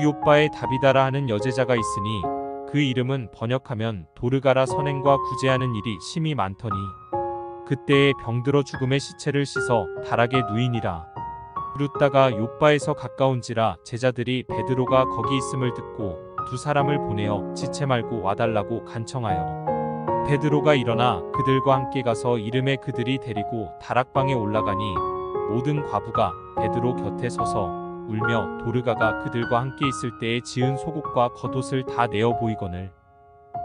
요빠에 다비다라 하는 여제자가 있으니 그 이름은 번역하면 도르가라. 선행과 구제하는 일이 심히 많더니 그때에 병들어 죽음의 시체를 씻어 다락에 누이니라. 부르다가 요빠에서 가까운지라 제자들이 베드로가 거기 있음을 듣고 두 사람을 보내어 지체 말고 와달라고 간청하여 베드로가 일어나 그들과 함께 가서 이름에 그들이 데리고 다락방에 올라가니 모든 과부가 베드로 곁에 서서 울며 도르가가 그들과 함께 있을 때에 지은 속옷과 겉옷을 다 내어 보이거늘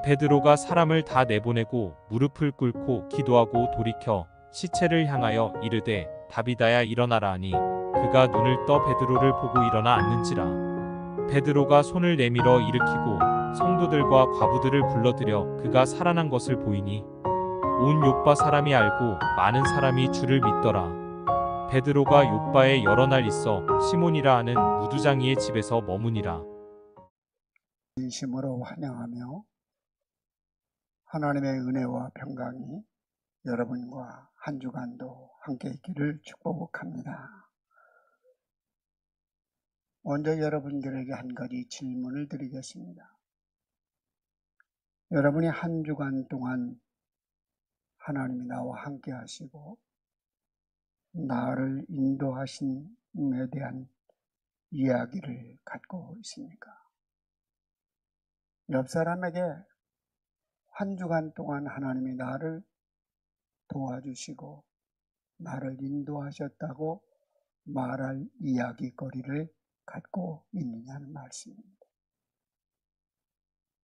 베드로가 사람을 다 내보내고 무릎을 꿇고 기도하고 돌이켜 시체를 향하여 이르되 다비다야 일어나라 하니 그가 눈을 떠 베드로를 보고 일어나 앉는지라. 베드로가 손을 내밀어 일으키고 성도들과 과부들을 불러들여 그가 살아난 것을 보이니 온 욥바 사람이 알고 많은 사람이 주를 믿더라. 베드로가 욥바에 여러 날 있어 시몬이라 하는 무두장이의 집에서 머무니라. 진심으로 환영하며 하나님의 은혜와 평강이 여러분과 한 주간도 함께 있기를 축복합니다. 먼저 여러분들에게 한 가지 질문을 드리겠습니다. 여러분이 한 주간 동안 하나님이 나와 함께 하시고 나를 인도하심에 대한 이야기를 갖고 있습니까? 옆 사람에게 한 주간 동안 하나님이 나를 도와주시고 나를 인도하셨다고 말할 이야기거리를 갖고 있느냐는 말씀입니다.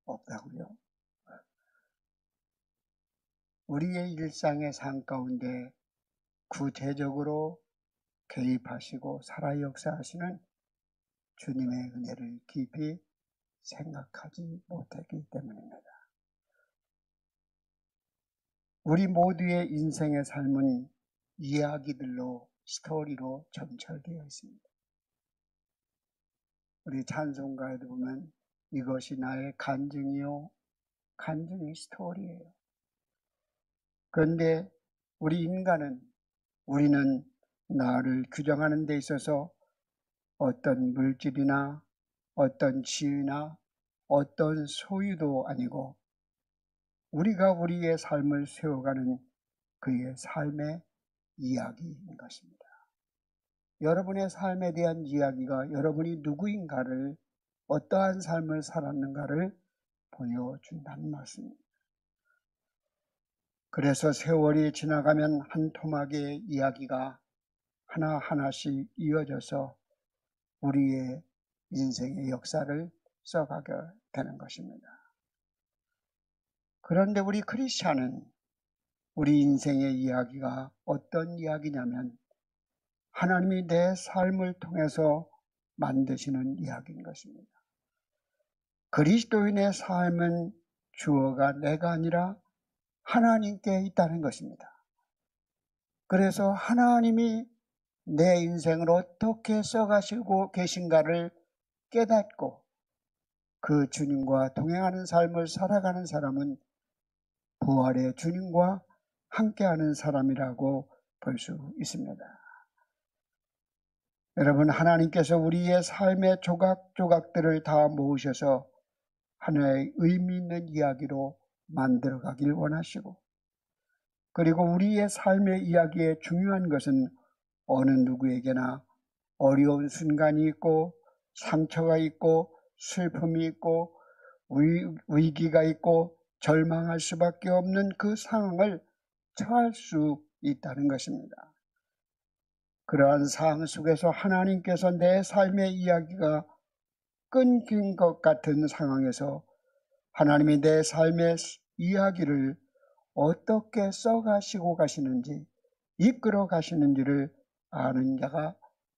없다고요? 우리의 일상의 삶 가운데 구체적으로 개입하시고 살아 역사하시는 주님의 은혜를 깊이 생각하지 못했기 때문입니다. 우리 모두의 인생의 삶은 이야기들로, 스토리로 점철되어 있습니다. 우리 찬송가에도 보면 이것이 나의 간증이요, 간증이 스토리예요. 그런데 우리 인간은, 우리는 나를 규정하는 데 있어서 어떤 물질이나 어떤 지위나 어떤 소유도 아니고 우리가 우리의 삶을 세워가는 그의 삶의 이야기인 것입니다. 여러분의 삶에 대한 이야기가 여러분이 누구인가를, 어떠한 삶을 살았는가를 보여준다는 말씀입니다. 그래서 세월이 지나가면 한 토막의 이야기가 하나하나씩 이어져서 우리의 인생의 역사를 써가게 되는 것입니다. 그런데 우리 크리스찬은 우리 인생의 이야기가 어떤 이야기냐면 하나님이 내 삶을 통해서 만드시는 이야기인 것입니다. 그리스도인의 삶은 주어가 내가 아니라 하나님께 있다는 것입니다. 그래서 하나님이 내 인생을 어떻게 써가시고 계신가를 깨닫고 그 주님과 동행하는 삶을 살아가는 사람은 부활의 주님과 함께하는 사람이라고 볼 수 있습니다. 여러분, 하나님께서 우리의 삶의 조각조각들을 다 모으셔서 하나의 의미 있는 이야기로 만들어가길 원하시고, 그리고 우리의 삶의 이야기의 중요한 것은 어느 누구에게나 어려운 순간이 있고 상처가 있고 슬픔이 있고 위기가 있고 절망할 수밖에 없는 그 상황을 처할 수 있다는 것입니다. 그러한 상황 속에서 하나님께서 내 삶의 이야기가 끊긴 것 같은 상황에서 하나님이 내 삶의 이야기를 어떻게 써가시고 가시는지, 이끌어 가시는지를 아는 자가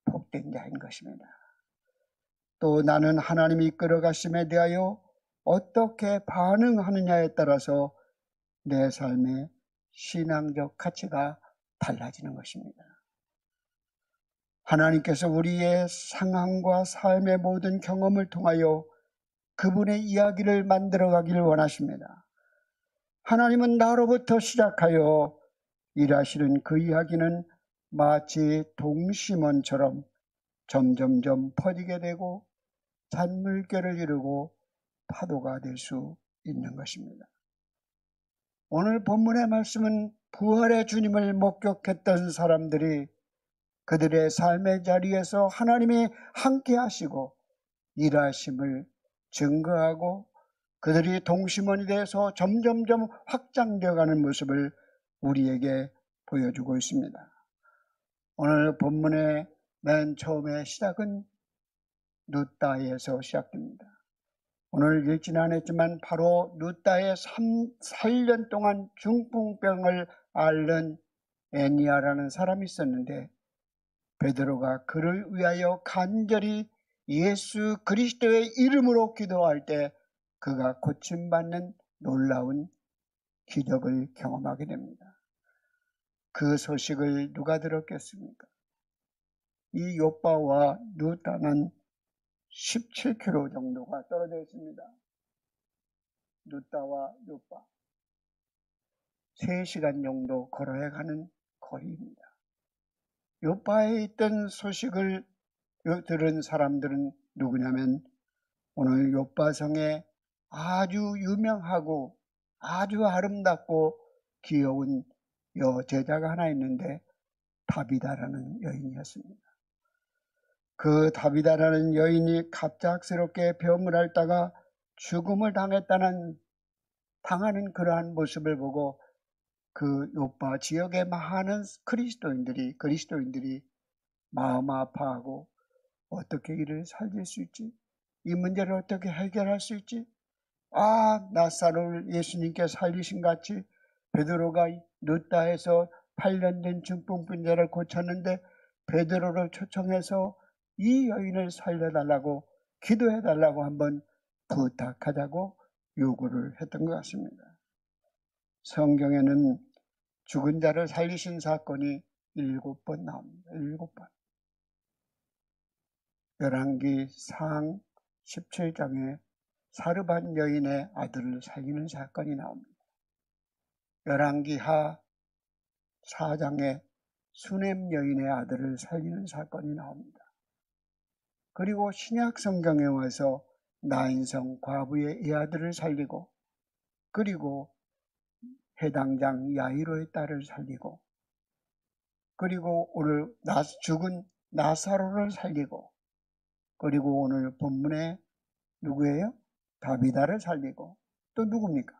복된 자인 것입니다. 또 나는 하나님이 이끌어 가심에 대하여 어떻게 반응하느냐에 따라서 내 삶의 신앙적 가치가 달라지는 것입니다. 하나님께서 우리의 상황과 삶의 모든 경험을 통하여 그분의 이야기를 만들어가기를 원하십니다. 하나님은 나로부터 시작하여 일하시는 그 이야기는 마치 동심원처럼 점점점 퍼지게 되고 잔물결을 이루고 파도가 될 수 있는 것입니다. 오늘 본문의 말씀은 부활의 주님을 목격했던 사람들이 그들의 삶의 자리에서 하나님이 함께 하시고 일하심을 증거하고 그들이 동심원이 돼서 점점점 확장되어 가는 모습을 우리에게 보여주고 있습니다. 오늘 본문의 맨 처음의 시작은 룻다에서 시작됩니다. 오늘 읽지는 않았지만 바로 룻다의 8년 동안 중풍병을 앓는 애니아라는 사람이 있었는데 베드로가 그를 위하여 간절히 예수 그리스도의 이름으로 기도할 때 그가 고침받는 놀라운 기적을 경험하게 됩니다. 그 소식을 누가 들었겠습니까? 이 요빠와 룻다는 17km 정도가 떨어져 있습니다. 룻다와 요빠 3시간 정도 걸어야 가는 거리입니다. 요빠에 있던 소식을 들은 사람들은 누구냐면 오늘 요빠성에 아주 유명하고 아주 아름답고 귀여운 여제자가 하나 있는데 다비다라는 여인이었습니다. 그 다비다라는 여인이 갑작스럽게 병을 앓다가 죽음을 당하는 그러한 모습을 보고 그 요빠 지역의 많은 그리스도인들이 마음 아파하고 어떻게 이를 살릴 수 있지? 이 문제를 어떻게 해결할 수 있지? 나사로를 예수님께 살리신 같이 베드로가 룻다에서 8년 된 중풍병자를 고쳤는데 베드로를 초청해서 이 여인을 살려달라고 기도해달라고 한번 부탁하자고 요구를 했던 것 같습니다. 성경에는 죽은 자를 살리신 사건이 7번 나옵니다. 7번. 열왕기 상 17장에 사르밧 여인의 아들을 살리는 사건이 나옵니다. 열왕기 하 4장에 수넴 여인의 아들을 살리는 사건이 나옵니다. 그리고 신약 성경에 와서 나인성 과부의 이 아들을 살리고 그리고 해당장 야이로의 딸을 살리고 그리고 오늘 죽은 나사로를 살리고 그리고 오늘 본문에 누구예요? 다비다를 살리고 또 누굽니까?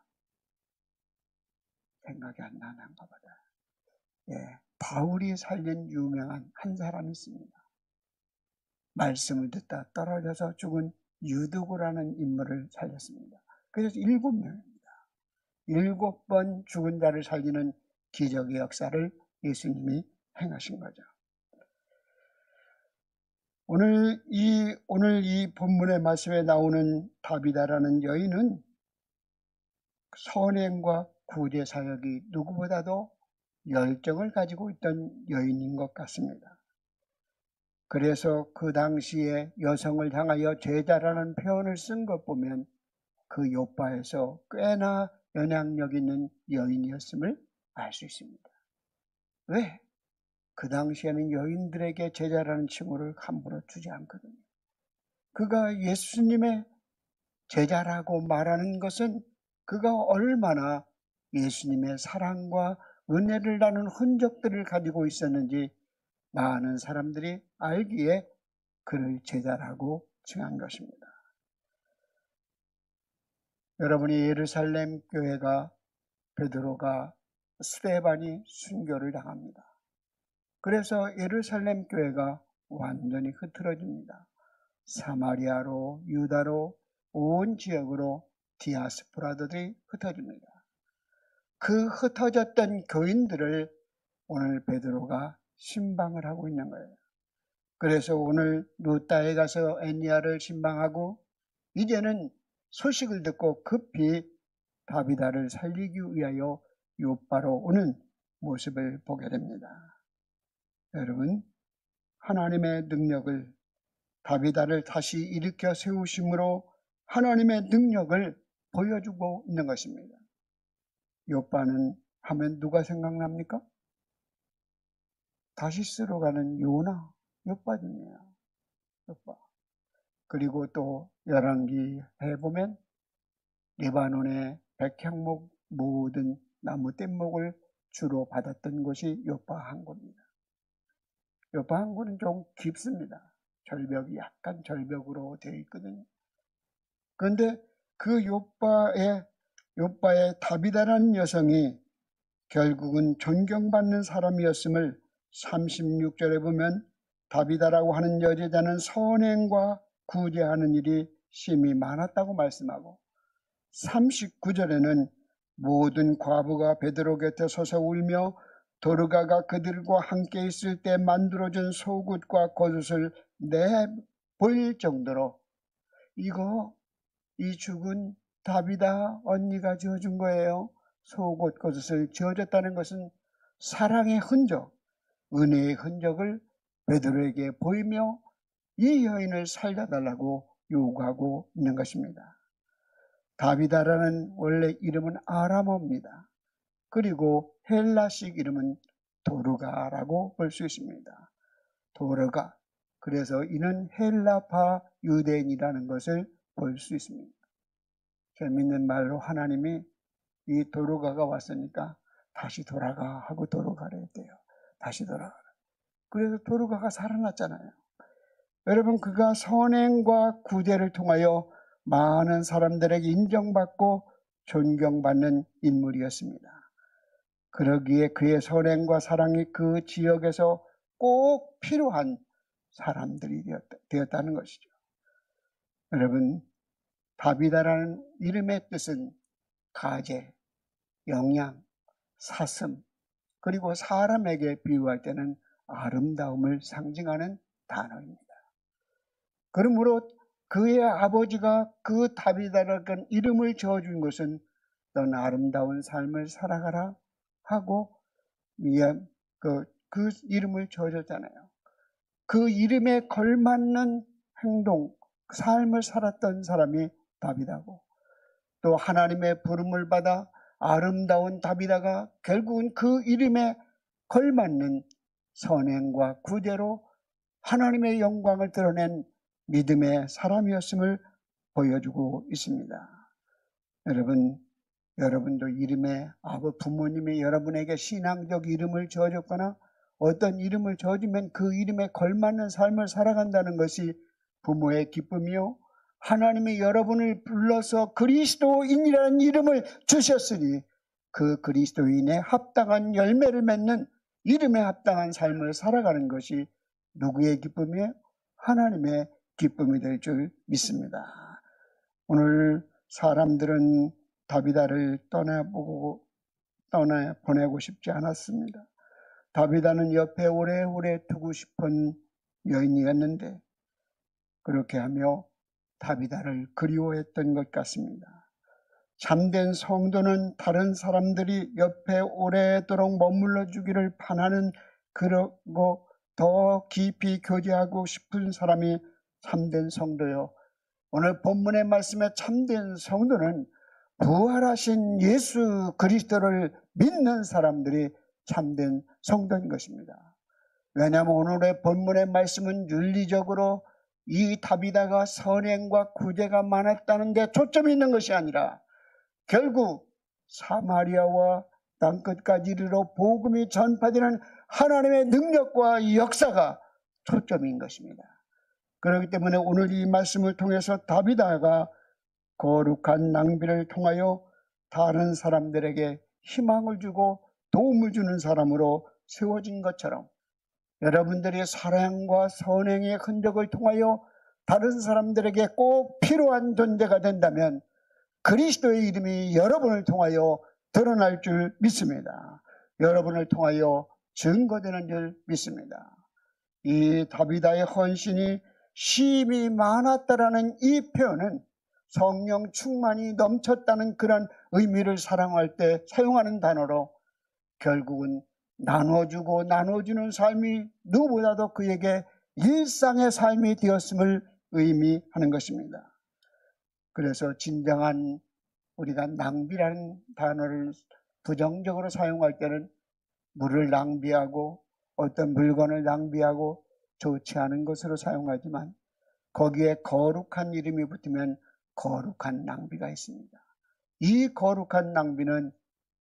생각이 안 나는가 보다. 바울이 살린 유명한 한 사람이 있습니다. 말씀을 듣다 떨어져서 죽은 유두고라는 인물을 살렸습니다. 그래서 7명입니다. 7번 죽은 자를 살리는 기적의 역사를 예수님이 행하신 거죠. 오늘 이 본문의 말씀에 나오는 다비다라는 여인은 선행과 구제 사역이 누구보다도 열정을 가지고 있던 여인인 것 같습니다. 그래서 그 당시에 여성을 향하여 제자라는 표현을 쓴 것 보면 그 요빠에서 꽤나 영향력 있는 여인이었음을 알 수 있습니다. 왜? 그 당시에는 여인들에게 제자라는 칭호를 함부로 주지 않거든요. 그가 예수님의 제자라고 말하는 것은 그가 얼마나 예수님의 사랑과 은혜를 나눈 흔적들을 가지고 있었는지 많은 사람들이 알기에 그를 제자라고 칭한 것입니다. 여러분이 예루살렘 교회가 베드로가 스데반이 순교를 당합니다. 그래서 예루살렘 교회가 완전히 흐트러집니다. 사마리아로 유다로 온 지역으로 디아스포라들이 흩어집니다. 그 흩어졌던 교인들을 오늘 베드로가 신방을 하고 있는 거예요. 그래서 오늘 룻다에 가서 애니아를 신방하고 이제는 소식을 듣고 급히 다비다를 살리기 위하여 요빠로 오는 모습을 보게 됩니다. 여러분, 하나님의 능력을 다비다를 다시 일으켜 세우심으로 하나님의 능력을 보여주고 있는 것입니다. 요빠는 하면 누가 생각납니까? 다시스로 가는 요나, 요빠 중이에요. 요빠. 그리고 또 열왕기 해보면 레바논의 백향목 모든 나무 뗏목을 주로 받았던 곳이 요파 항구입니다. 요파 항구는 좀 깊습니다. 절벽이 약간 절벽으로 되어 있거든요. 그런데 그 요파의 다비다라는 여성이 결국은 존경받는 사람이었음을 36절에 보면 다비다라고 하는 여제자는 선행과 구제하는 일이 심히 많았다고 말씀하고 39절에는 모든 과부가 베드로 곁에 서서 울며 도르가가 그들과 함께 있을 때 만들어준 속옷과 겉옷을 내볼 정도로 이 죽은 다비다 언니가 지어준 거예요. 속옷 겉옷을 지어줬다는 것은 사랑의 흔적, 은혜의 흔적을 베드로에게 보이며 이 여인을 살려달라고 요구하고 있는 것입니다. 다비다라는 원래 이름은 아람어입니다. 그리고 헬라식 이름은 도르가라고 볼 수 있습니다. 도르가. 그래서 이는 헬라파 유대인이라는 것을 볼 수 있습니다. 재밌는 말로 하나님이 이 도르가가 왔으니까 다시 돌아가 하고 도르가를 했대요. 다시 돌아가라. 그래서 도르가가 살아났잖아요. 여러분, 그가 선행과 구제를 통하여 많은 사람들에게 인정받고 존경받는 인물이었습니다. 그러기에 그의 선행과 사랑이 그 지역에서 꼭 필요한 사람들이 되었다는 것이죠. 여러분, 다비다라는 이름의 뜻은 가재, 영양, 사슴, 그리고 사람에게 비유할 때는 아름다움을 상징하는 단어입니다. 그러므로 그의 아버지가 그 다비다라는 이름을 지어준 것은 넌 아름다운 삶을 살아가라 하고 그 이름을 지어줬잖아요. 그 이름에 걸맞는 행동, 삶을 살았던 사람이 다비다고, 또 하나님의 부름을 받아 아름다운 다비다가 결국은 그 이름에 걸맞는 선행과 구제로 하나님의 영광을 드러낸 믿음의 사람이었음을 보여주고 있습니다. 여러분도 이름에 부모님이 여러분에게 신앙적 이름을 지어줬거나 어떤 이름을 지어주면 그 이름에 걸맞는 삶을 살아간다는 것이 부모의 기쁨이요, 하나님이 여러분을 불러서 그리스도인이라는 이름을 주셨으니 그 그리스도인의 합당한 열매를 맺는 이름에 합당한 삶을 살아가는 것이 누구의 기쁨이에요? 하나님의 기쁨이 될 줄 믿습니다. 오늘 사람들은 다비다를 떠나보내고 싶지 않았습니다. 다비다는 옆에 오래오래 두고 싶은 여인이었는데 그렇게 하며 다비다를 그리워했던 것 같습니다. 참된 성도는 다른 사람들이 옆에 오래도록 머물러 주기를 바라는, 그러고 더 깊이 교제하고 싶은 사람이 참된 성도요. 오늘 본문의 말씀에 참된 성도는 부활하신 예수 그리스도를 믿는 사람들이 참된 성도인 것입니다. 왜냐하면 오늘의 본문의 말씀은 윤리적으로 이 다비다가 선행과 구제가 많았다는 데 초점이 있는 것이 아니라 결국 사마리아와 땅끝까지 이르러 복음이 전파되는 하나님의 능력과 역사가 초점인 것입니다. 그렇기 때문에 오늘 이 말씀을 통해서 다비다가 거룩한 낭비를 통하여 다른 사람들에게 희망을 주고 도움을 주는 사람으로 세워진 것처럼 여러분들의 사랑과 선행의 흔적을 통하여 다른 사람들에게 꼭 필요한 존재가 된다면 그리스도의 이름이 여러분을 통하여 드러날 줄 믿습니다. 여러분을 통하여 증거되는 줄 믿습니다. 이 다비다의 헌신이 심히 많았다라는 이 표현은 성령 충만이 넘쳤다는 그런 의미를 사용할 때 사용하는 단어로 결국은 나눠주고 나눠주는 삶이 누구보다도 그에게 일상의 삶이 되었음을 의미하는 것입니다. 그래서 진정한 우리가 낭비라는 단어를 부정적으로 사용할 때는 물을 낭비하고 어떤 물건을 낭비하고 좋지 않은 것으로 사용하지만 거기에 거룩한 이름이 붙으면 거룩한 낭비가 있습니다. 이 거룩한 낭비는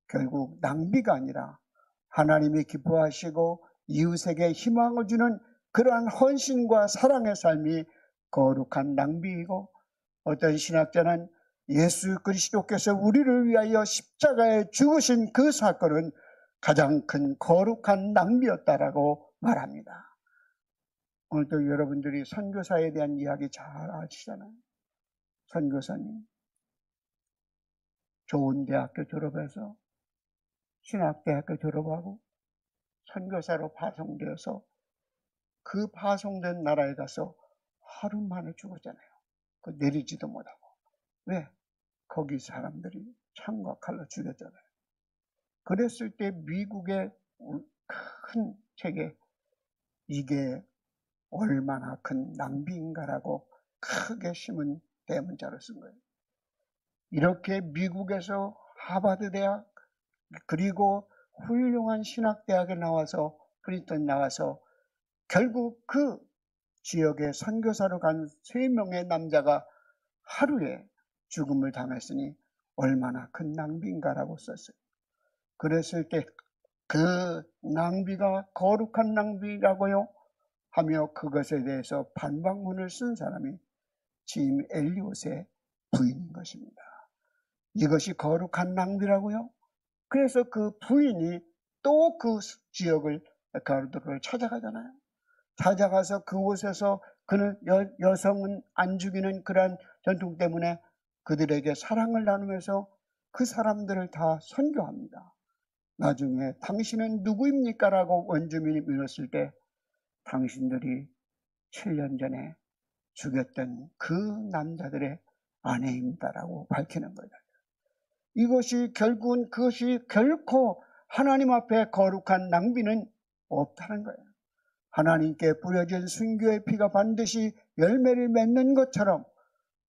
결국 낭비가 아니라 하나님이 기뻐하시고 이웃에게 희망을 주는 그러한 헌신과 사랑의 삶이 거룩한 낭비이고, 어떤 신학자는 예수 그리스도께서 우리를 위하여 십자가에 죽으신 그 사건은 가장 큰 거룩한 낭비였다라고 말합니다. 오늘도 여러분들이 선교사에 대한 이야기 잘 아시잖아요. 선교사님 좋은 대학교 졸업해서 신학대학교 졸업하고 선교사로 파송되어서 그 파송된 나라에 가서 하루 만에 죽었잖아요. 그 내리지도 못하고. 왜? 거기 사람들이 창과 칼로 죽였잖아요. 그랬을 때 미국의 큰 책에 이게 얼마나 큰 낭비인가라고 크게 심은 대문자로 쓴 거예요. 이렇게 미국에서 하버드 대학 그리고 훌륭한 신학대학에 나와서 프린스턴 나와서 결국 그 지역에 선교사로 간 3명의 남자가 하루에 죽음을 당했으니 얼마나 큰 낭비인가라고 썼어요. 그랬을 때 그 낭비가 거룩한 낭비라고요 하며 그것에 대해서 반박문을 쓴 사람이 짐 엘리엇의 부인인 것입니다. 이것이 거룩한 낭비라고요? 그래서 그 부인이 또 그 지역을 에콰도르를 찾아가잖아요. 찾아가서 그곳에서 그는 여성은 안 죽이는 그러한 전통 때문에 그들에게 사랑을 나누면서 그 사람들을 다 선교합니다. 나중에 당신은 누구입니까? 라고 원주민이 물었을 때 당신들이 7년 전에 죽였던 그 남자들의 아내입니다라고 밝히는 거예요. 이것이 결국은 그것이 결코 하나님 앞에 거룩한 낭비는 없다는 거예요. 하나님께 뿌려진 순교의 피가 반드시 열매를 맺는 것처럼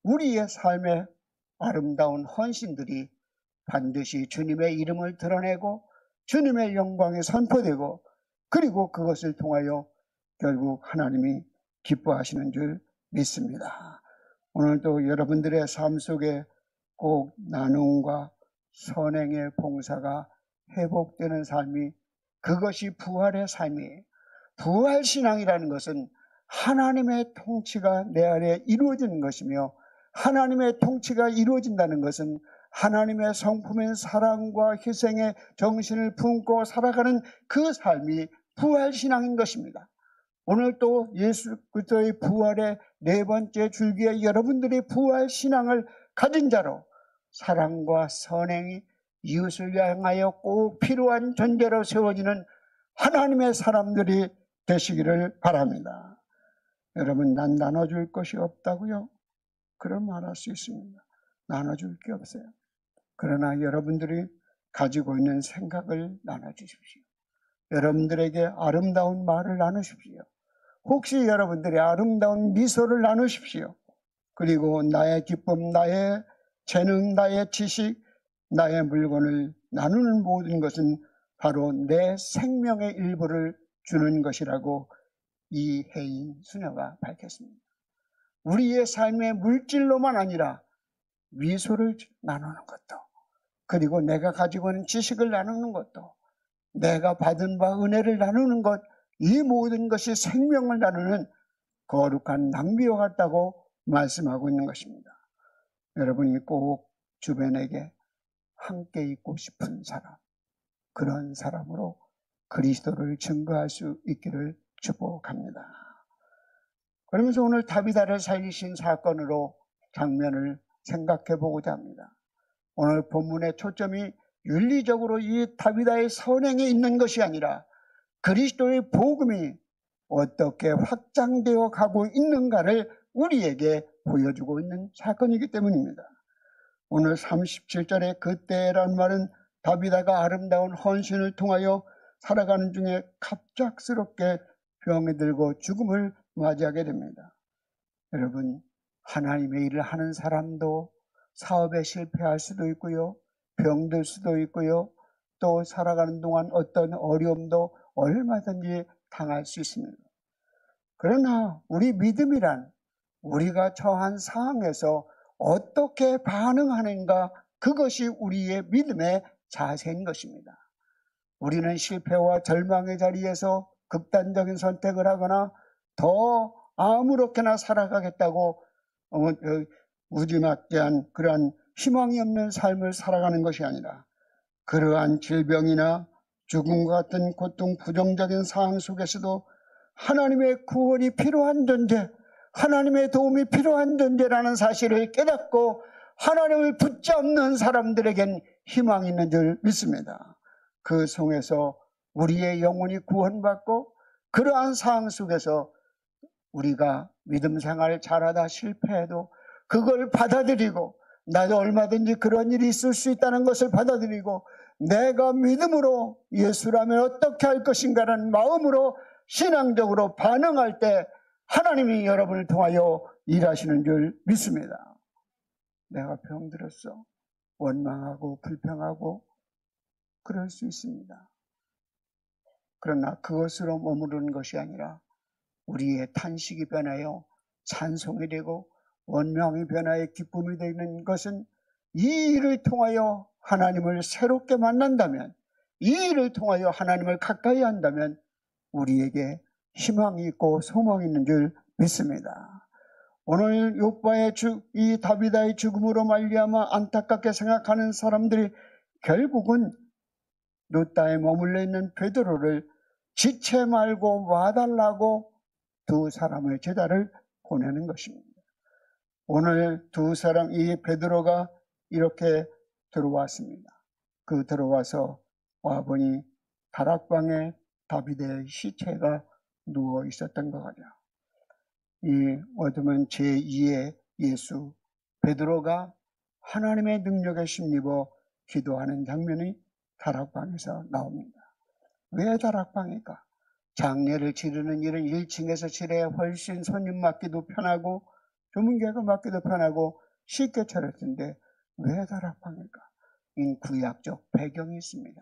우리의 삶의 아름다운 헌신들이 반드시 주님의 이름을 드러내고 주님의 영광이 선포되고 그리고 그것을 통하여 결국 하나님이 기뻐하시는 줄 믿습니다. 오늘도 여러분들의 삶 속에 꼭 나눔과 선행의 봉사가 회복되는 삶이 그것이 부활의 삶이에요. 부활신앙이라는 것은 하나님의 통치가 내 안에 이루어지는 것이며 하나님의 통치가 이루어진다는 것은 하나님의 성품인 사랑과 희생의 정신을 품고 살아가는 그 삶이 부활신앙인 것입니다. 오늘 또 예수 그리스도의 부활의 4번째 줄기에 여러분들이 부활신앙을 가진 자로 사랑과 선행이 이웃을 향하여 꼭 필요한 존재로 세워지는 하나님의 사람들이 되시기를 바랍니다. 여러분, 난 나눠줄 것이 없다고요? 그럼 말할 수 있습니다. 나눠줄 게 없어요. 그러나 여러분들이 가지고 있는 생각을 나눠주십시오. 여러분들에게 아름다운 말을 나누십시오. 혹시 여러분들의 아름다운 미소를 나누십시오. 그리고 나의 기쁨, 나의 재능, 나의 지식, 나의 물건을 나누는 모든 것은 바로 내 생명의 일부를 주는 것이라고 이혜인 수녀가 밝혔습니다. 우리의 삶의 물질로만 아니라 미소를 나누는 것도, 그리고 내가 가지고 있는 지식을 나누는 것도, 내가 받은 바 은혜를 나누는 것, 이 모든 것이 생명을 나누는 거룩한 낭비와 같다고 말씀하고 있는 것입니다. 여러분이 꼭 주변에게 함께 있고 싶은 사람, 그런 사람으로 그리스도를 증거할 수 있기를 축복합니다. 그러면서 오늘 다비다를 살리신 사건으로 장면을 생각해 보고자 합니다. 오늘 본문의 초점이 윤리적으로 이 다비다의 선행에 있는 것이 아니라 그리스도의 복음이 어떻게 확장되어 가고 있는가를 우리에게 보여주고 있는 사건이기 때문입니다. 오늘 37절에 그때란 말은 다비다가 아름다운 헌신을 통하여 살아가는 중에 갑작스럽게 병에 들고 죽음을 맞이하게 됩니다. 여러분, 하나님의 일을 하는 사람도 사업에 실패할 수도 있고요, 병들 수도 있고요, 또 살아가는 동안 어떤 어려움도 얼마든지 당할 수 있습니다. 그러나 우리 믿음이란 우리가 처한 상황에서 어떻게 반응하는가, 그것이 우리의 믿음의 자세인 것입니다. 우리는 실패와 절망의 자리에서 극단적인 선택을 하거나 더 아무렇게나 살아가겠다고 무지막지한 그러한 희망이 없는 삶을 살아가는 것이 아니라, 그러한 질병이나 죽음과 같은 고통, 부정적인 상황 속에서도 하나님의 구원이 필요한 존재, 하나님의 도움이 필요한 존재라는 사실을 깨닫고 하나님을 붙잡는 사람들에겐 희망이 있는 줄 믿습니다. 그 속에서 우리의 영혼이 구원받고, 그러한 상황 속에서 우리가 믿음 생활을 잘하다 실패해도 그걸 받아들이고, 나도 얼마든지 그런 일이 있을 수 있다는 것을 받아들이고, 내가 믿음으로 예수라면 어떻게 할 것인가라는 마음으로 신앙적으로 반응할 때 하나님이 여러분을 통하여 일하시는 줄 믿습니다. 내가 병들었어, 원망하고 불평하고 그럴 수 있습니다. 그러나 그것으로 머무르는 것이 아니라 우리의 탄식이 변하여 찬송이 되고 원망이 변하여 기쁨이 되는 것은, 이 일을 통하여 하나님을 새롭게 만난다면, 이 일을 통하여 하나님을 가까이 한다면 우리에게 희망이 있고 소망이 있는 줄 믿습니다. 오늘 욥바의 이 다비다의 죽음으로 말미암아 안타깝게 생각하는 사람들이 결국은 룻다에 머물러 있는 베드로를 지체 말고 와달라고 두 사람의 제자를 보내는 것입니다. 오늘 두 사람, 이 베드로가 이렇게 들어왔습니다. 그 들어와서 와보니 다락방에 다비드의 시체가 누워 있었던 거죠. 이 어둠은 제2의 예수, 베드로가 하나님의 능력에 힘입어 기도하는 장면이 다락방에서 나옵니다. 왜 다락방일까? 장례를 치르는 일은 1층에서 치러야 훨씬 손님 맡기도 편하고 조문객을 맡기도 편하고 쉽게 차릴 텐데 왜 다락방일까? 이 구약적 배경이 있습니다.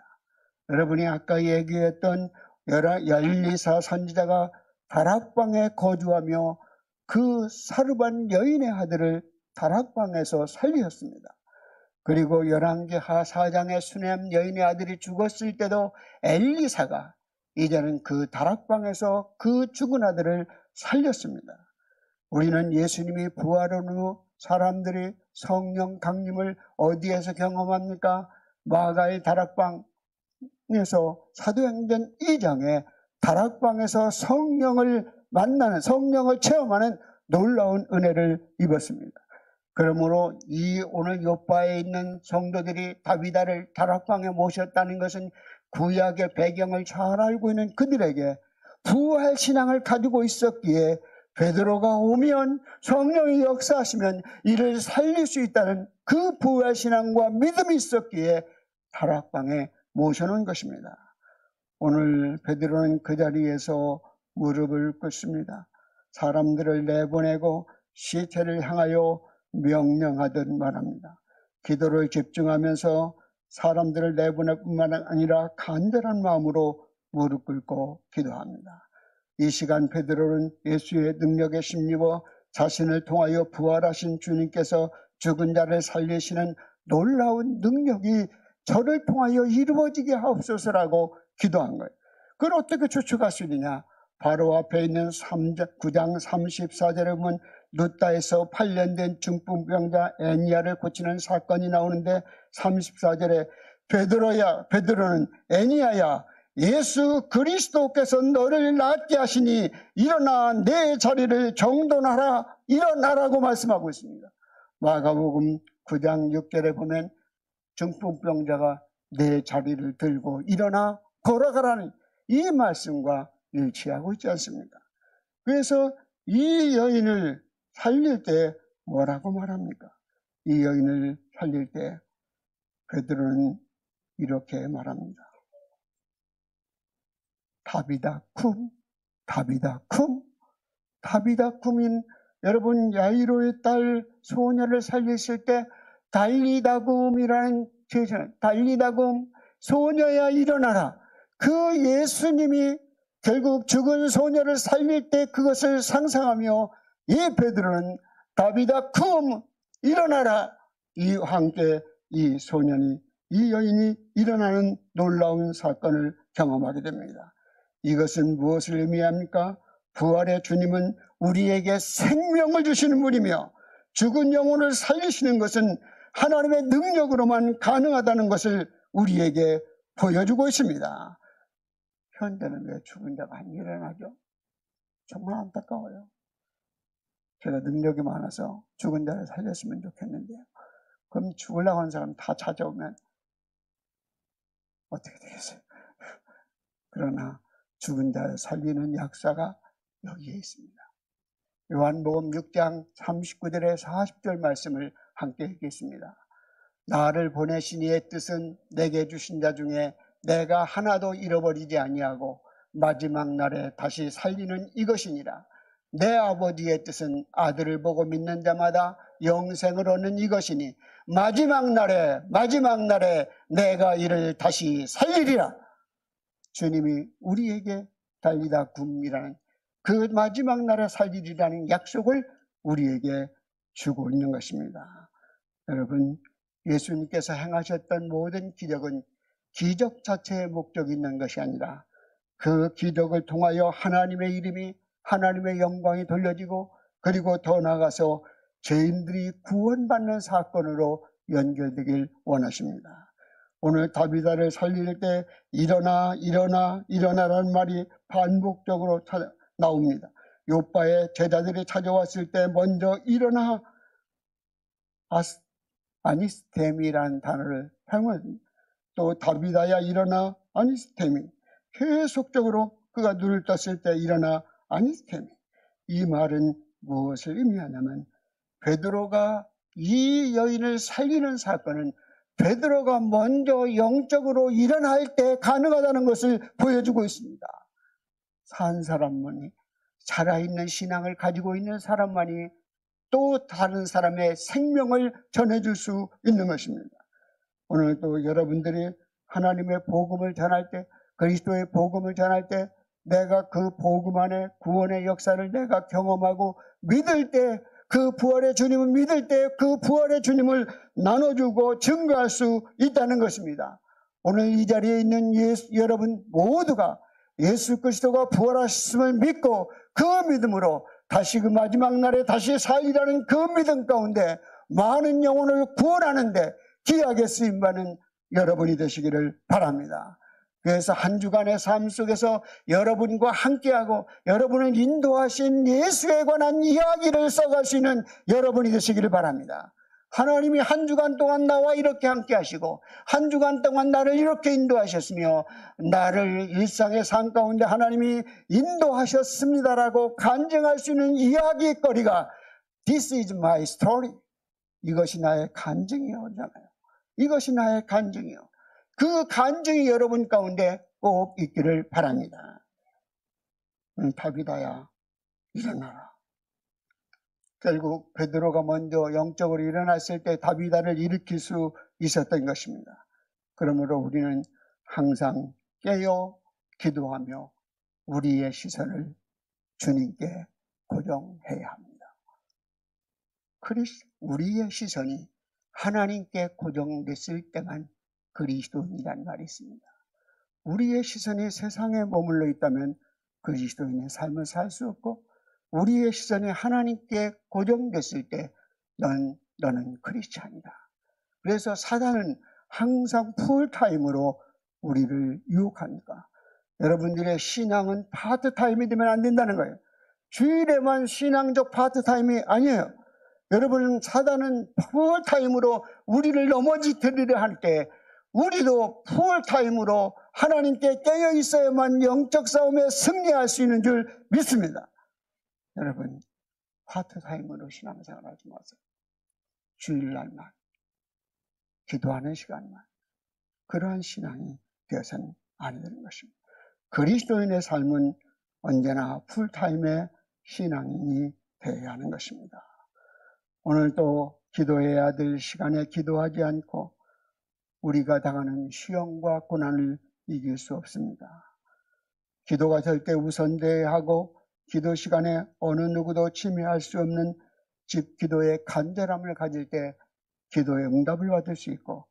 여러분이 아까 얘기했던 열리사 선지자가 다락방에 거주하며 그 사르반 여인의 아들을 다락방에서 살리셨습니다. 그리고 열왕기하 4장의 수넴 여인의 아들이 죽었을 때도 엘리사가 이제는 그 다락방에서 그 죽은 아들을 살렸습니다. 우리는 예수님이 부활한 후 사람들이 성령 강림을 어디에서 경험합니까? 마가의 다락방에서, 사도행전 2장에 다락방에서 성령을 만나는, 성령을 체험하는 놀라운 은혜를 입었습니다. 그러므로 이 오늘 욥바에 있는 성도들이 다비다를 다락방에 모셨다는 것은 구약의 배경을 잘 알고 있는 그들에게 부활 신앙을 가지고 있었기에 베드로가 오면, 성령이 역사하시면 이를 살릴 수 있다는 그 부활 신앙과 믿음이 있었기에 다락방에 모셔놓은 것입니다. 오늘 베드로는 그 자리에서 무릎을 꿇습니다. 사람들을 내보내고 시체를 향하여 명령하듯 말합니다. 기도를 집중하면서 사람들을 내보낼 뿐만 아니라 간절한 마음으로 무릎 꿇고 기도합니다. 이 시간 베드로는 예수의 능력에 힘입어 자신을 통하여 부활하신 주님께서 죽은 자를 살리시는 놀라운 능력이 저를 통하여 이루어지게 하옵소서라고 기도한 거예요. 그걸 어떻게 추측할 수 있느냐? 바로 앞에 있는 9장 34절에 보면 룻다에서 8년 된 중풍병자 애니야를 고치는 사건이 나오는데 34절에 베드로야, 베드로는 애니야야, 예수 그리스도께서 너를 낫게 하시니 일어나 내 자리를 정돈하라, 일어나라고 말씀하고 있습니다. 마가복음 9장 6절에 보면 중풍병자가 내 자리를 들고 일어나 걸어가라는 이 말씀과 일치하고 있지 않습니까? 그래서 이 여인을 살릴 때 뭐라고 말합니까? 이 여인을 살릴 때 베드로는 이렇게 말합니다. 다비다 쿰, 다비다 쿰. 다비다 쿰인, 여러분 야이로의 딸 소녀를 살리실 때 달리다굼이라는 제자, 달리다굼, 소녀야 일어나라. 그 예수님이 결국 죽은 소녀를 살릴 때 그것을 상상하며 이 베드로는 다비다 쿰 일어나라. 이 함께 이 소년이 이 여인이 일어나는 놀라운 사건을 경험하게 됩니다. 이것은 무엇을 의미합니까? 부활의 주님은 우리에게 생명을 주시는 분이며 죽은 영혼을 살리시는 것은 하나님의 능력으로만 가능하다는 것을 우리에게 보여주고 있습니다. 현대는 왜 죽은 자가 안 일어나죠? 정말 안타까워요. 제가 능력이 많아서 죽은 자를 살렸으면 좋겠는데요. 그럼 죽으려고 하는 사람 다 찾아오면 어떻게 되겠어요? 그러나 죽은 자를 살리는 역사가 여기에 있습니다. 요한복음 6장 39절에 40절 말씀을 함께 읽겠습니다. 나를 보내신 이의 뜻은 내게 주신 자 중에 내가 하나도 잃어버리지 아니하고 마지막 날에 다시 살리는 이것이니라. 내 아버지의 뜻은 아들을 보고 믿는 자마다 영생을 얻는 이것이니 마지막 날에 내가 이를 다시 살리리라. 주님이 우리에게 달리다 굼이라는 그 마지막 날에 살리리라는 약속을 우리에게 주고 있는 것입니다. 여러분, 예수님께서 행하셨던 모든 기적은 기적 자체의 목적이 있는 것이 아니라 그 기적을 통하여 하나님의 이름이, 하나님의 영광이 돌려지고 그리고 더 나아가서 죄인들이 구원받는 사건으로 연결되길 원하십니다. 오늘 다비다를 살릴 때 일어나라는 말이 반복적으로 나옵니다. 요바의 제자들이 찾아왔을 때 먼저 일어나 아니스템이라는 단어를 사용합니다. 또 다비다야 일어나 아니스템이, 계속적으로 그가 눈을 떴을 때 일어나 아니스템이. 이 말은 무엇을 의미하냐면 베드로가 이 여인을 살리는 사건은 베드로가 먼저 영적으로 일어날 때 가능하다는 것을 보여주고 있습니다. 산 사람만이, 살아있는 신앙을 가지고 있는 사람만이 또 다른 사람의 생명을 전해줄 수 있는 것입니다. 오늘도 여러분들이 하나님의 복음을 전할 때, 그리스도의 복음을 전할 때 내가 그 복음 안에 구원의 역사를 내가 경험하고 믿을 때, 그 부활의 주님을 믿을 때 그 부활의 주님을 나눠주고 증거할 수 있다는 것입니다. 오늘 이 자리에 있는 여러분 모두가 예수 그리스도가 부활하셨음을 믿고 그 믿음으로 다시 그 마지막 날에 다시 살리라는 그 믿음 가운데 많은 영혼을 구원하는데 귀하게 쓰임받는 여러분이 되시기를 바랍니다. 그래서 한 주간의 삶 속에서 여러분과 함께하고 여러분을 인도하신 예수에 관한 이야기를 써갈 수 있는 여러분이 되시기를 바랍니다. 하나님이 한 주간 동안 나와 이렇게 함께 하시고 한 주간 동안 나를 이렇게 인도하셨으며 나를 일상의 삶 가운데 하나님이 인도하셨습니다라고 간증할 수 있는 이야기거리가 This is my story. 이것이 나의 간증이요. 이것이 나의 간증이요. 그 간증이 여러분 가운데 꼭 있기를 바랍니다. 다비다야 일어나라. 결국 베드로가 먼저 영적으로 일어났을 때 다비다를 일으킬 수 있었던 것입니다. 그러므로 우리는 항상 깨어 기도하며 우리의 시선을 주님께 고정해야 합니다. 우리의 시선이 하나님께 고정됐을 때만 그리스도인이라는 말이 있습니다. 우리의 시선이 세상에 머물러 있다면 그리스도인의 삶을 살 수 없고 우리의 시선이 하나님께 고정됐을 때 너는 크리스찬이다. 그래서 사단은 항상 풀타임으로 우리를 유혹합니다. 여러분들의 신앙은 파트타임이 되면 안 된다는 거예요. 주일에만 신앙적 파트타임이 아니에요. 여러분, 사단은 풀타임으로 우리를 넘어지뜨리려 할 때 우리도 풀타임으로 하나님께 깨어 있어야만 영적 싸움에 승리할 수 있는 줄 믿습니다. 여러분, 파트타임으로 신앙생활 하지 마세요. 주일날만, 기도하는 시간만. 그러한 신앙이 되어서는 안 되는 것입니다. 그리스도인의 삶은 언제나 풀타임의 신앙인이 되어야 하는 것입니다. 오늘도 기도해야 될 시간에 기도하지 않고 우리가 당하는 시험과 고난을 이길 수 없습니다. 기도가 절대 우선되어야 하고 기도 시간에 어느 누구도 침해할 수 없는 집 기도의 간절함을 가질 때 기도의 응답을 받을 수 있고,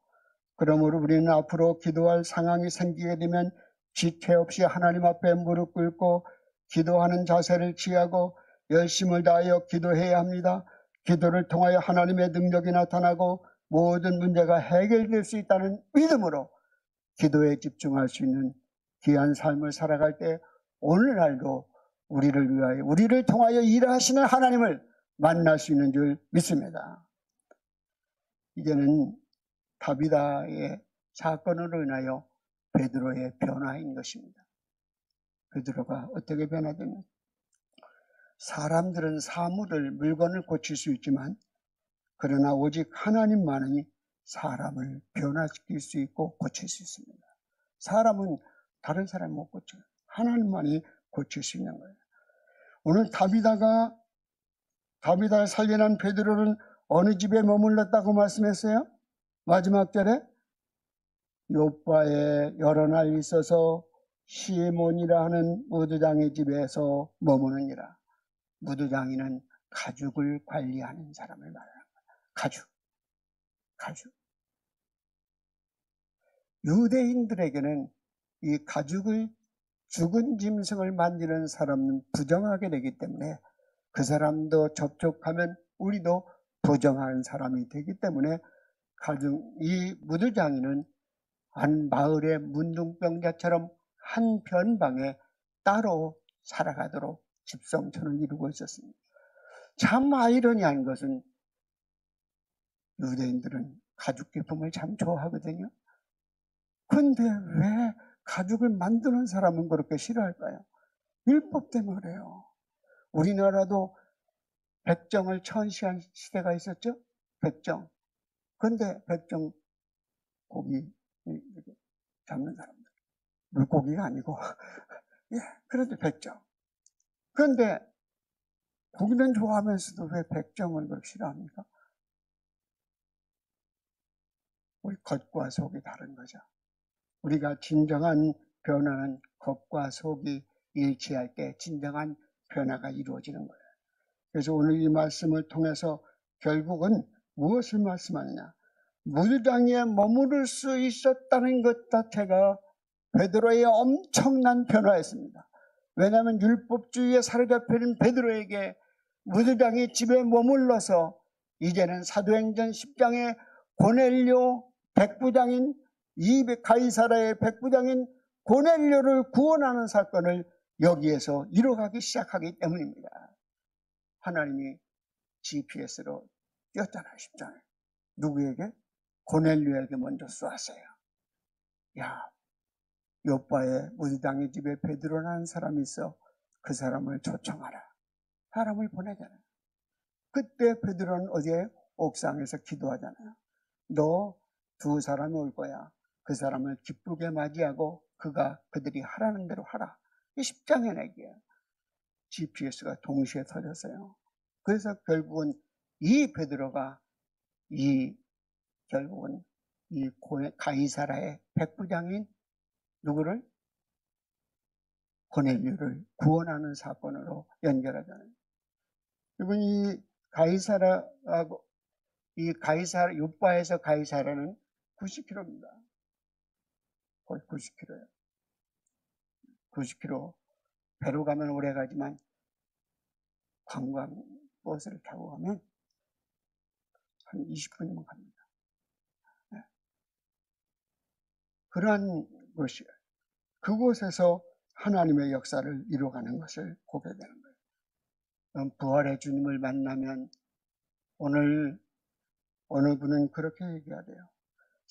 그러므로 우리는 앞으로 기도할 상황이 생기게 되면 지체 없이 하나님 앞에 무릎 꿇고 기도하는 자세를 취하고 열심을 다하여 기도해야 합니다. 기도를 통하여 하나님의 능력이 나타나고 모든 문제가 해결될 수 있다는 믿음으로 기도에 집중할 수 있는 귀한 삶을 살아갈 때 오늘날도 우리를 위하여, 우리를 통하여 일하시는 하나님을 만날 수 있는 줄 믿습니다. 이제는 다비다의 사건으로 인하여 베드로의 변화인 것입니다. 베드로가 어떻게 변화되면, 사람들은 사물을, 물건을 고칠 수 있지만 그러나 오직 하나님만이 사람을 변화시킬 수 있고 고칠 수 있습니다. 사람은 다른 사람이 못 고쳐요. 하나님만이 고칠 수 있는 거예요. 오늘 다비다를 살려낸 베드로는 어느 집에 머물렀다고 말씀했어요? 마지막 절에 욥바에 여러 날 있어서 시몬이라 하는 무두장의 집에서 머무느니라. 무두장이는 가죽을 관리하는 사람을 말하는 거예요. 가죽. 유대인들에게는 이 가죽을, 죽은 짐승을 만지는 사람은 부정하게 되기 때문에 그 사람도 접촉하면 우리도 부정한 사람이 되기 때문에 이 무두장이는 한 마을의 문둥병자처럼 한 변방에 따로 살아가도록 집성촌을 이루고 있었습니다. 참 아이러니한 것은 유대인들은 가죽 제품을 참 좋아하거든요. 그런데 왜 가죽을 만드는 사람은 그렇게 싫어할까요? 율법 때문에 그래요. 우리나라도 백정을 천시한 시대가 있었죠? 백정. 그런데 백정 고기 잡는 사람들. 물고기가 아니고 예, 그런데 백정. 그런데 고기는 좋아하면서도 왜 백정을 그렇게 싫어합니까? 우리 겉과 속이 다른 거죠. 우리가 진정한 변화는 겉과 속이 일치할 때 진정한 변화가 이루어지는 거예요. 그래서 오늘 이 말씀을 통해서 결국은 무엇을 말씀하느냐? 무두장에 머무를 수 있었다는 것 자체가 베드로의 엄청난 변화였습니다. 왜냐하면 율법주의에 사로잡혀있는 베드로에게 무두장의 집에 머물러서 이제는 사도행전 10장에 고넬료 백부장인, 가이사라의 백부장인 고넬료를 구원하는 사건을 여기에서 이뤄가기 시작하기 때문입니다. 하나님이 GPS로 띄었잖아요. 10장에. 누구에게? 고넬료에게 먼저 쏘았어요. 야, 욥바의 무두장의 집에 베드로라는 사람이 있어. 그 사람을 초청하라. 사람을 보내잖아요. 그때 베드로는 어디에? 옥상에서 기도하잖아요. 너 두 사람이 올 거야. 그 사람을 기쁘게 맞이하고 그들이 하라는 대로 하라. 이 10장의 얘기예요. GPS가 동시에 터졌어요. 그래서 결국은 이 베드로가 결국은 이 가이사라의 백부장인 누구를? 고넬료를 구원하는 사건으로 연결하잖아요. 그리고 이 가이사라하고 욥바에서 가이사라는 90km입니다. 거의 90km예요. 90km. 배로 가면 오래 가지만 관광 버스를 타고 가면 한 20분이면 갑니다. 네. 그러한 것이 그곳에서 하나님의 역사를 이루어가는 것을 보게 되는 거예요. 부활의 주님을 만나면 오늘 어느 분은 그렇게 얘기하대요.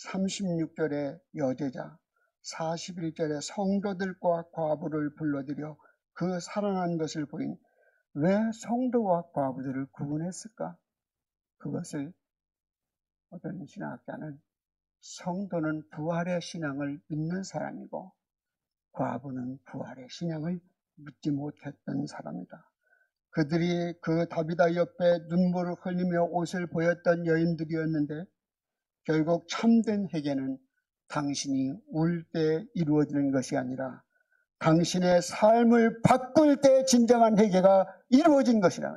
36절에 여제자, 41절에 성도들과 과부를 불러들여 그 살아난 것을 보인. 왜 성도와 과부들을 구분했을까? 그것을 어떤 신학자는 성도는 부활의 신앙을 믿는 사람이고 과부는 부활의 신앙을 믿지 못했던 사람이다. 그들이 그 다비다 옆에 눈물을 흘리며 옷을 보였던 여인들이었는데 결국 참된 회개는 당신이 울 때 이루어지는 것이 아니라 당신의 삶을 바꿀 때 진정한 회개가 이루어진 것이라.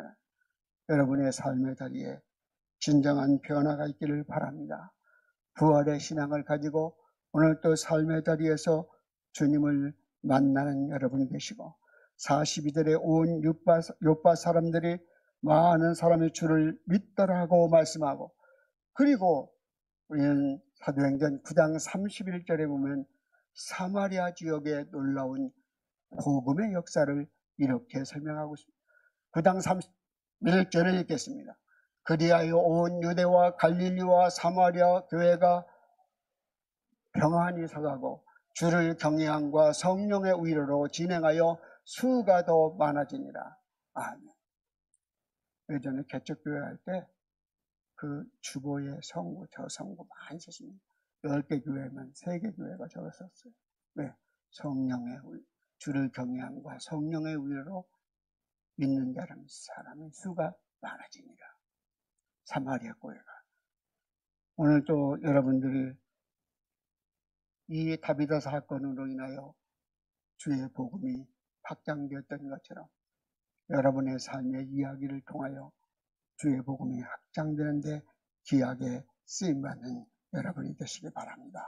여러분의 삶의 자리에 진정한 변화가 있기를 바랍니다. 부활의 신앙을 가지고 오늘 또 삶의 자리에서 주님을 만나는 여러분이 되시고 42절에 온 요파 사람들이 많은 사람의 주를 믿더라 하고 말씀하고, 그리고 우리는 사도행전 9장 31절에 보면 사마리아 지역의 놀라운 복음의 역사를 이렇게 설명하고 있습니다. 9장 31절을 읽겠습니다. 그리하여 온 유대와 갈릴리와 사마리아 교회가 평안히 서가고 주를 경외함과 성령의 위로로 진행하여 수가 더 많아지니라. 아멘. 예전에 개척교회 할 때 그 주보에 성구, 저 성구 많이 썼습니다. 10개 교회면 3개 교회가 적었었어요. 왜? 성령의 주를 경외함과 성령의 위로로 믿는 사람의 수가 많아지니라. 사마리아 교회가. 오늘 또 여러분들이 이 다비다 사건으로 인하여 주의 복음이 확장되었던 것처럼 여러분의 삶의 이야기를 통하여 주의 복음이 확장되는데 귀하게 쓰임받는 여러분이 되시기 바랍니다.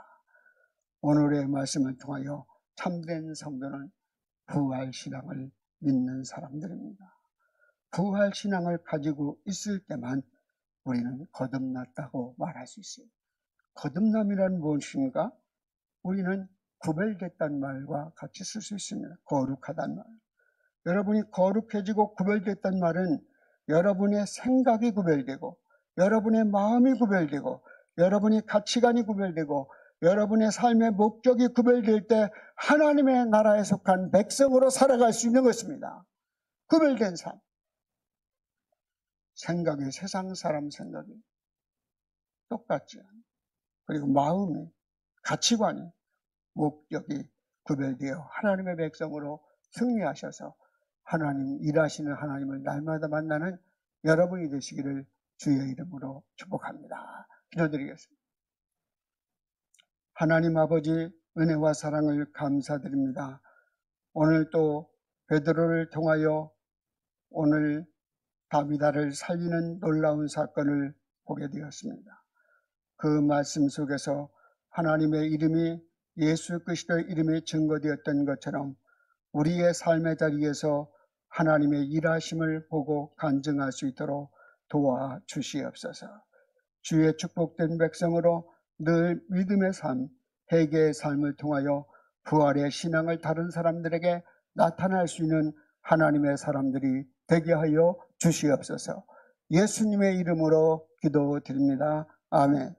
오늘의 말씀을 통하여 참된 성도는 부활신앙을 믿는 사람들입니다. 부활신앙을 가지고 있을 때만 우리는 거듭났다고 말할 수 있어요. 거듭남이란 무엇인가? 우리는 구별됐다는 말과 같이 쓸 수 있습니다. 거룩하다는 말. 여러분이 거룩해지고 구별됐다는 말은 여러분의 생각이 구별되고 여러분의 마음이 구별되고 여러분의 가치관이 구별되고 여러분의 삶의 목적이 구별될 때 하나님의 나라에 속한 백성으로 살아갈 수 있는 것입니다. 구별된 삶. 생각이 세상 사람 생각이 똑같지 않아요. 그리고 마음이, 가치관이, 목적이 구별되어 하나님의 백성으로 승리하셔서 하나님, 일하시는 하나님을 날마다 만나는 여러분이 되시기를 주의 이름으로 축복합니다. 기도드리겠습니다. 하나님 아버지, 은혜와 사랑을 감사드립니다. 오늘 또 베드로를 통하여 오늘 다비다를 살리는 놀라운 사건을 보게 되었습니다. 그 말씀 속에서 하나님의 이름이 예수 그리스도의 이름이 증거되었던 것처럼 우리의 삶의 자리에서 하나님의 일하심을 보고 간증할 수 있도록 도와주시옵소서. 주의 축복된 백성으로 늘 믿음의 삶, 회개의 삶을 통하여 부활의 신앙을 다른 사람들에게 나타날 수 있는 하나님의 사람들이 되게 하여 주시옵소서. 예수님의 이름으로 기도드립니다. 아멘.